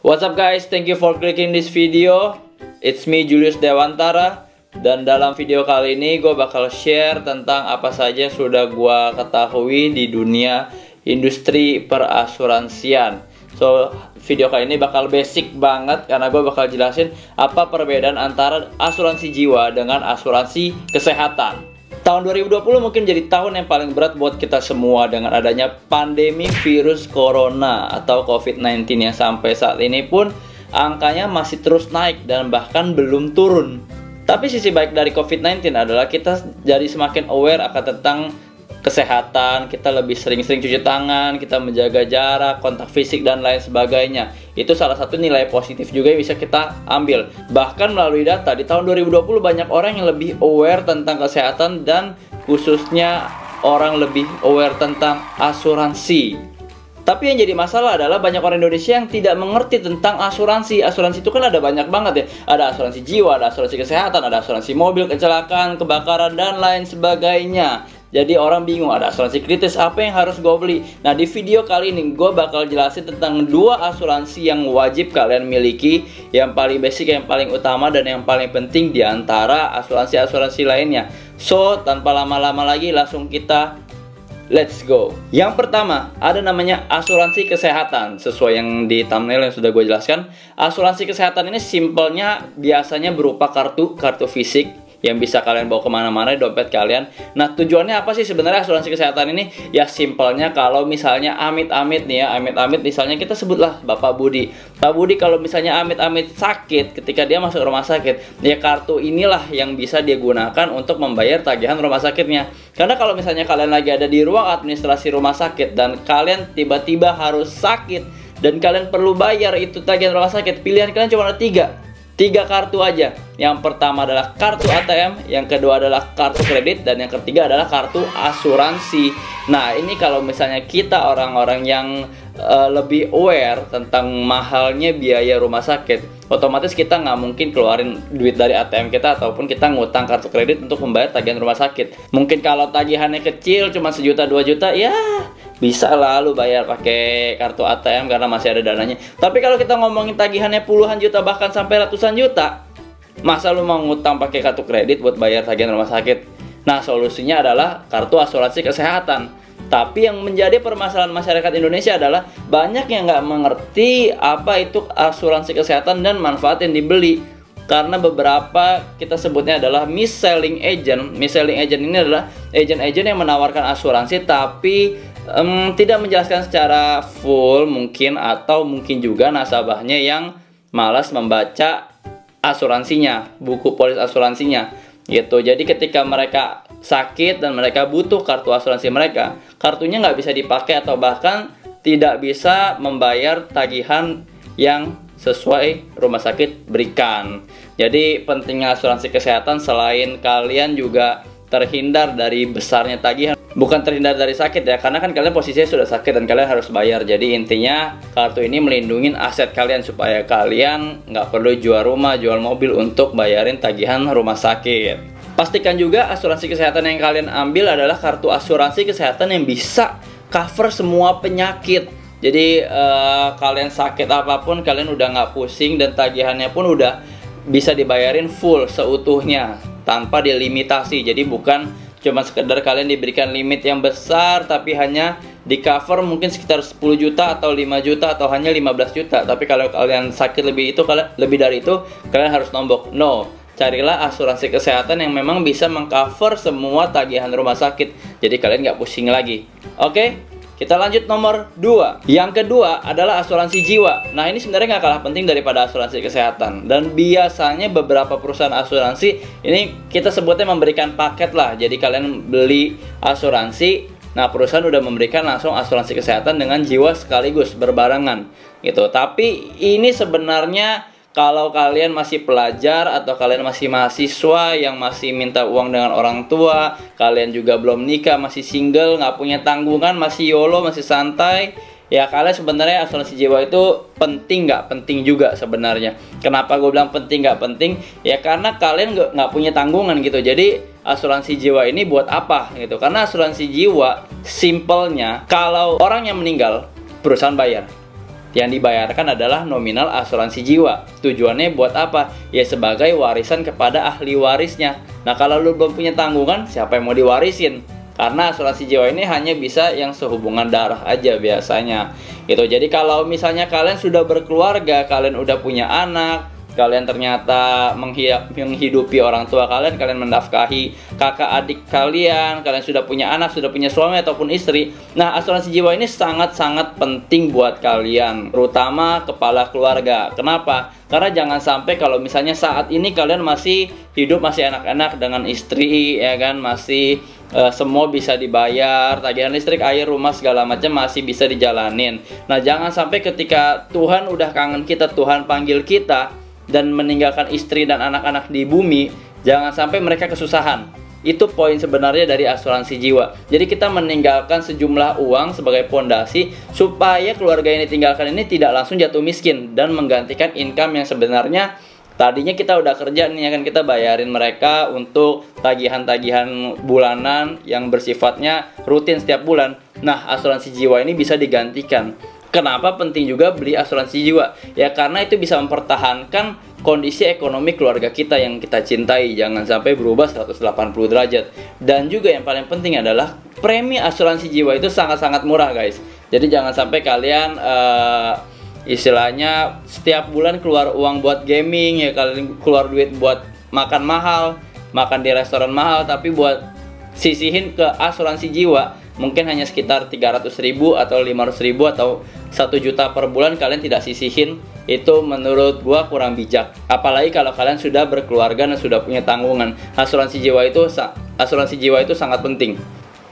What's up guys, thank you for clicking this video. It's me Julius Dewantara. Dan dalam video kali ini gue bakal share tentang apa saja sudah gue ketahui di dunia industri perasuransian. So video kali ini bakal basic banget karena gue bakal jelasin apa perbedaan antara asuransi jiwa dengan asuransi kesehatan. Tahun 2020 mungkin jadi tahun yang paling berat buat kita semua dengan adanya pandemi virus corona atau COVID-19 yang sampai saat ini pun angkanya masih terus naik dan bahkan belum turun. Tapi sisi baik dari COVID-19 adalah kita jadi semakin aware akan tentang kesehatan, kita lebih sering-sering cuci tangan, kita menjaga jarak, kontak fisik, dan lain sebagainya. Itu salah satu nilai positif juga yang bisa kita ambil. Bahkan melalui data, di tahun 2020 banyak orang yang lebih aware tentang kesehatan dan khususnya orang lebih aware tentang asuransi. Tapi yang jadi masalah adalah banyak orang Indonesia yang tidak mengerti tentang asuransi. Asuransi itu kan ada banyak banget ya. Ada asuransi jiwa, ada asuransi kesehatan, ada asuransi mobil, kecelakaan, kebakaran, dan lain sebagainya. Jadi orang bingung ada asuransi kritis, apa yang harus gue beli. Nah di video kali ini gue bakal jelasin tentang dua asuransi yang wajib kalian miliki, yang paling basic, yang paling utama, dan yang paling penting di antara asuransi-asuransi lainnya. So tanpa lama-lama lagi langsung kita let's go. Yang pertama ada namanya asuransi kesehatan. Sesuai yang di thumbnail yang sudah gue jelaskan, asuransi kesehatan ini simpelnya biasanya berupa kartu fisik yang bisa kalian bawa kemana-mana di dompet kalian. Nah tujuannya apa sih sebenarnya asuransi kesehatan ini? Ya simpelnya kalau misalnya amit-amit nih ya, amit-amit misalnya kita sebutlah Bapak Budi. Pak Budi kalau misalnya amit-amit sakit ketika dia masuk rumah sakit, ya kartu inilah yang bisa dia gunakan untuk membayar tagihan rumah sakitnya. Karena kalau misalnya kalian lagi ada di ruang administrasi rumah sakit dan kalian tiba-tiba harus sakit dan kalian perlu bayar itu tagihan rumah sakit, pilihan kalian cuma ada tiga kartu aja. Yang pertama adalah kartu ATM, yang kedua adalah kartu kredit, dan yang ketiga adalah kartu asuransi. Nah ini kalau misalnya kita orang-orang yang lebih aware tentang mahalnya biaya rumah sakit, otomatis kita nggak mungkin keluarin duit dari ATM kita ataupun kita ngutang kartu kredit untuk membayar tagihan rumah sakit. Mungkin kalau tagihannya kecil cuma 1 juta 2 juta ya bisa lalu bayar pakai kartu ATM karena masih ada dananya. Tapi kalau kita ngomongin tagihannya puluhan juta bahkan sampai ratusan juta, masa lu mau ngutang pakai kartu kredit buat bayar tagihan rumah sakit? Nah solusinya adalah kartu asuransi kesehatan. Tapi yang menjadi permasalahan masyarakat Indonesia adalah banyak yang nggak mengerti apa itu asuransi kesehatan dan manfaat yang dibeli. Karena beberapa kita sebutnya adalah mis-selling agent. Mis-selling agent ini adalah agent-agent yang menawarkan asuransi tapi tidak menjelaskan secara full mungkin, atau mungkin juga nasabahnya yang malas membaca asuransinya, buku polis asuransinya gitu. Jadi ketika mereka sakit dan mereka butuh kartu asuransi mereka, kartunya nggak bisa dipakai atau bahkan tidak bisa membayar tagihan yang sesuai rumah sakit berikan. Jadi pentingnya asuransi kesehatan selain kalian juga terhindar dari besarnya tagihan, bukan terhindar dari sakit ya, karena kan kalian posisinya sudah sakit dan kalian harus bayar. Jadi intinya kartu ini melindungi aset kalian supaya kalian nggak perlu jual rumah, jual mobil untuk bayarin tagihan rumah sakit. Pastikan juga asuransi kesehatan yang kalian ambil adalah kartu asuransi kesehatan yang bisa cover semua penyakit. Jadi kalian sakit apapun kalian udah nggak pusing dan tagihannya pun udah bisa dibayarin full seutuhnya tanpa dilimitasi. Jadi bukan cuma sekedar kalian diberikan limit yang besar tapi hanya di cover mungkin sekitar 10 juta atau 5 juta atau hanya 15 juta. Tapi kalau kalian sakit lebih dari itu kalian harus nombok. No, carilah asuransi kesehatan yang memang bisa mengcover semua tagihan rumah sakit. Jadi kalian nggak pusing lagi. Oke? Kita lanjut nomor 2. Yang kedua adalah asuransi jiwa. Nah ini sebenarnya nggak kalah penting daripada asuransi kesehatan. Dan biasanya beberapa perusahaan asuransi ini kita sebutnya memberikan paket lah. Jadi kalian beli asuransi, nah perusahaan udah memberikan langsung asuransi kesehatan dengan jiwa sekaligus berbarengan gitu. Tapi ini sebenarnya kalau kalian masih pelajar atau kalian masih mahasiswa yang masih minta uang dengan orang tua, kalian juga belum nikah, masih single, nggak punya tanggungan, masih YOLO, masih santai, ya kalian sebenarnya asuransi jiwa itu penting nggak penting juga sebenarnya. Kenapa gue bilang penting nggak penting? Ya karena kalian nggak punya tanggungan gitu. Jadi asuransi jiwa ini buat apa gitu? Karena asuransi jiwa simpelnya kalau orang yang meninggal perusahaan bayar. yang dibayarkan adalah nominal asuransi jiwa. Tujuannya buat apa? Ya sebagai warisan kepada ahli warisnya. Nah kalau lu belum punya tanggungan, siapa yang mau diwarisin? Karena asuransi jiwa ini hanya bisa yang sehubungan darah aja biasanya gitu. Jadi kalau misalnya kalian sudah berkeluarga, kalian udah punya anak, kalian ternyata menghidupi orang tua kalian, kalian mendafkahi kakak adik kalian, kalian sudah punya anak, sudah punya suami ataupun istri. Nah, asuransi jiwa ini sangat-sangat penting buat kalian, terutama kepala keluarga. Kenapa? Karena jangan sampai kalau misalnya saat ini kalian masih hidup, masih anak-anak dengan istri, ya kan, masih semua bisa dibayar, tagihan listrik, air, rumah, segala macam masih bisa dijalanin. Nah, jangan sampai ketika Tuhan udah kangen kita, Tuhan panggil kita, dan meninggalkan istri dan anak-anak di bumi, jangan sampai mereka kesusahan. Itu poin sebenarnya dari asuransi jiwa. Jadi kita meninggalkan sejumlah uang sebagai pondasi supaya keluarga yang ditinggalkan ini tidak langsung jatuh miskin dan menggantikan income yang sebenarnya tadinya kita udah kerja nih, akan kita bayarin mereka untuk tagihan-tagihan bulanan yang bersifatnya rutin setiap bulan. Nah, asuransi jiwa ini bisa digantikan. Kenapa penting juga beli asuransi jiwa? Ya karena itu bisa mempertahankan kondisi ekonomi keluarga kita yang kita cintai. Jangan sampai berubah 180 derajat. Dan juga yang paling penting adalah premi asuransi jiwa itu sangat-sangat murah guys. Jadi jangan sampai kalian istilahnya setiap bulan keluar uang buat gaming, ya kalian keluar duit buat makan mahal, makan di restoran mahal, tapi buat sisihin ke asuransi jiwa mungkin hanya sekitar 300.000 atau 500.000 atau 1 juta per bulan kalian tidak sisihin. Itu menurut gua kurang bijak, apalagi kalau kalian sudah berkeluarga dan sudah punya tanggungan. Asuransi jiwa itu sangat penting.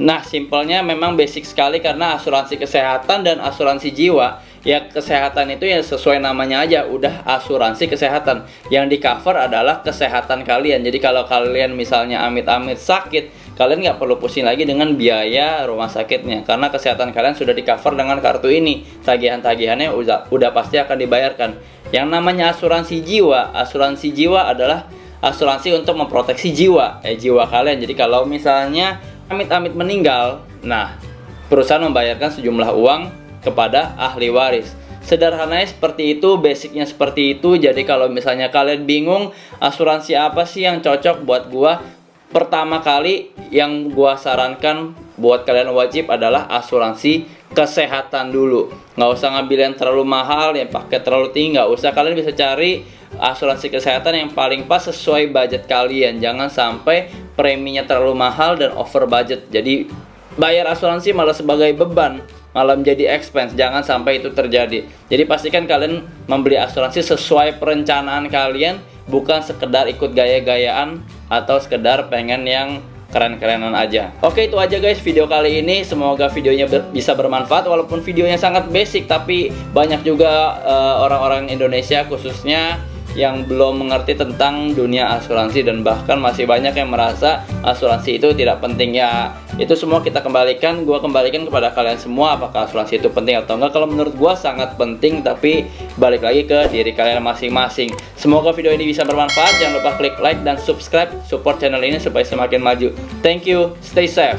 Nah, simpelnya memang basic sekali karena asuransi kesehatan dan asuransi jiwa, ya kesehatan itu ya sesuai namanya aja, udah asuransi kesehatan. Yang di cover adalah kesehatan kalian. Jadi kalau kalian misalnya amit-amit sakit, kalian nggak perlu pusing lagi dengan biaya rumah sakitnya, karena kesehatan kalian sudah di cover dengan kartu ini. Tagihan-tagihannya udah pasti akan dibayarkan. Yang namanya asuransi jiwa adalah asuransi untuk memproteksi jiwa kalian. Jadi kalau misalnya amit-amit meninggal, nah perusahaan membayarkan sejumlah uang kepada ahli waris. Sederhananya seperti itu, basicnya seperti itu. Jadi kalau misalnya kalian bingung asuransi apa sih yang cocok buat gua, pertama kali yang gua sarankan buat kalian wajib adalah asuransi kesehatan dulu. Nggak usah ngambil yang terlalu mahal, yang pakai terlalu tinggi, nggak usah. Kalian bisa cari asuransi kesehatan yang paling pas sesuai budget kalian. Jangan sampai preminya terlalu mahal dan over budget, jadi bayar asuransi malah sebagai beban, malah menjadi expense. Jangan sampai itu terjadi. Jadi pastikan kalian membeli asuransi sesuai perencanaan kalian, bukan sekedar ikut gaya-gayaan atau sekedar pengen yang keren-kerenan aja. Oke, itu aja guys video kali ini. Semoga videonya bisa bermanfaat. Walaupun videonya sangat basic, tapi banyak juga orang-orang Indonesia khususnya yang belum mengerti tentang dunia asuransi, dan bahkan masih banyak yang merasa asuransi itu tidak penting. Ya itu semua kita kembalikan, gua kembalikan kepada kalian semua, apakah asuransi itu penting atau enggak. Kalau menurut gua sangat penting, tapi balik lagi ke diri kalian masing-masing. Semoga video ini bisa bermanfaat. Jangan lupa klik like dan subscribe, support channel ini supaya semakin maju. Thank you, stay safe.